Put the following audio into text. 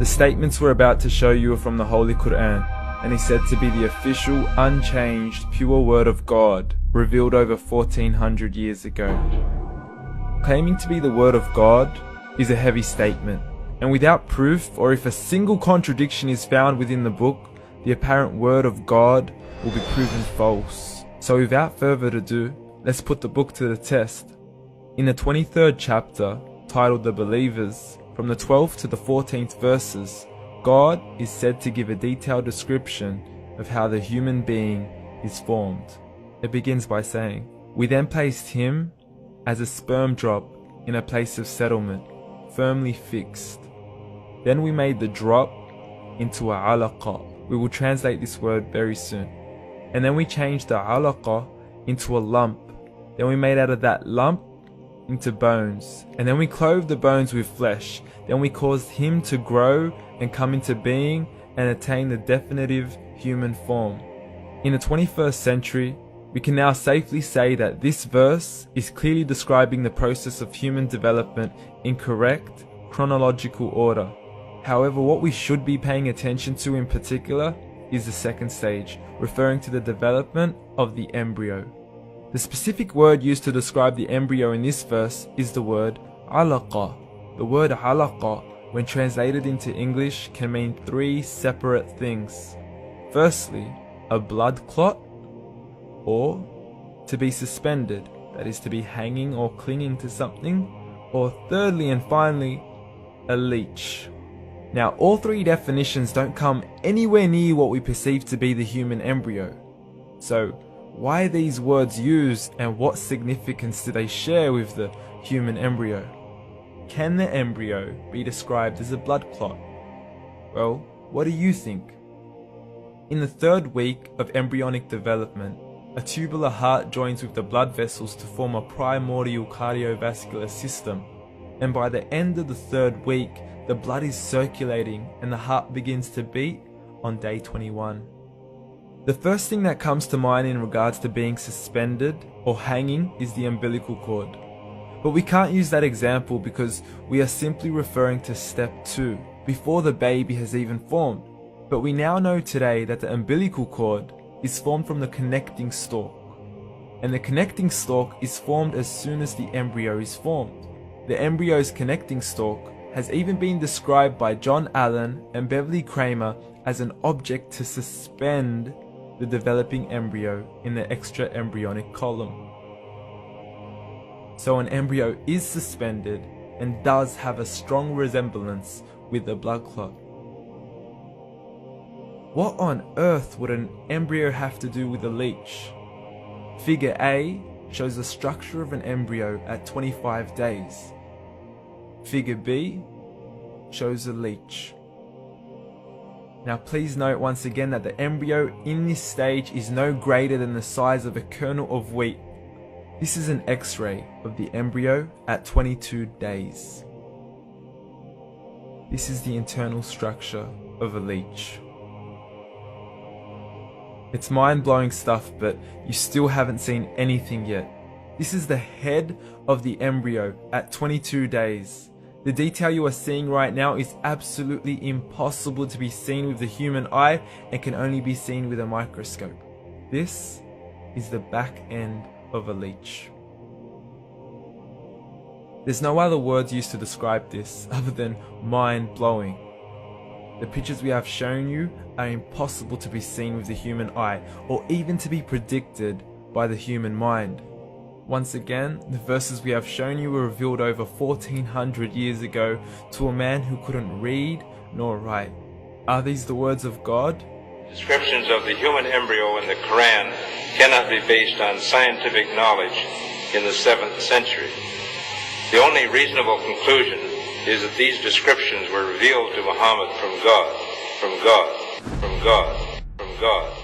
The statements we're about to show you are from the Holy Quran, and is said to be the official, unchanged, pure word of God, revealed over 1400 years ago. Claiming to be the word of God is a heavy statement, and without proof, or if a single contradiction is found within the book, the apparent word of God will be proven false. So without further ado, let's put the book to the test. In the 23rd chapter, titled The Believers, from the 12th to the 14th verses, God is said to give a detailed description of how the human being is formed. It begins by saying, "We then placed him as a sperm drop in a place of settlement, firmly fixed. Then we made the drop into a alaqa." We will translate this word very soon. "And then we changed the alaqa into a lump. Then we made out of that lump into bones. And then we clothed the bones with flesh. Then we caused him to grow and come into being and attain the definitive human form." In the 21st century, we can now safely say that this verse is clearly describing the process of human development in correct chronological order. However, what we should be paying attention to in particular is the second stage, referring to the development of the embryo. The specific word used to describe the embryo in this verse is the word alaqa. The word alaqa, when translated into English, can mean three separate things. Firstly, a blood clot, or to be suspended, that is to be hanging or clinging to something, or thirdly and finally, a leech. Now, all three definitions don't come anywhere near what we perceive to be the human embryo. So, why are these words used, and what significance do they share with the human embryo? Can the embryo be described as a blood clot? Well, what do you think? In the third week of embryonic development, a tubular heart joins with the blood vessels to form a primordial cardiovascular system, and by the end of the third week, the blood is circulating and the heart begins to beat on day 21. The first thing that comes to mind in regards to being suspended or hanging is the umbilical cord. But we can't use that example because we are simply referring to step 2, before the baby has even formed. But we now know today that the umbilical cord is formed from the connecting stalk. And the connecting stalk is formed as soon as the embryo is formed. The embryo's connecting stalk has even been described by John Allen and Beverly Kramer as an object to suspend the developing embryo in the extra embryonic column. So an embryo is suspended and does have a strong resemblance with the blood clot. What on earth would an embryo have to do with a leech? Figure A shows the structure of an embryo at 25 days. Figure B shows a leech. Now please note once again that the embryo in this stage is no greater than the size of a kernel of wheat. This is an X-ray of the embryo at 22 days. This is the internal structure of a leech. It's mind-blowing stuff, but you still haven't seen anything yet. This is the head of the embryo at 22 days. The detail you are seeing right now is absolutely impossible to be seen with the human eye and can only be seen with a microscope. This is the back end of a leech. There's no other words used to describe this other than mind-blowing. The pictures we have shown you are impossible to be seen with the human eye or even to be predicted by the human mind. Once again, the verses we have shown you were revealed over 1400 years ago to a man who couldn't read nor write. Are these the words of God? Descriptions of the human embryo in the Quran cannot be based on scientific knowledge in the 7th century. The only reasonable conclusion is that these descriptions were revealed to Muhammad from God, from God, from God, from God.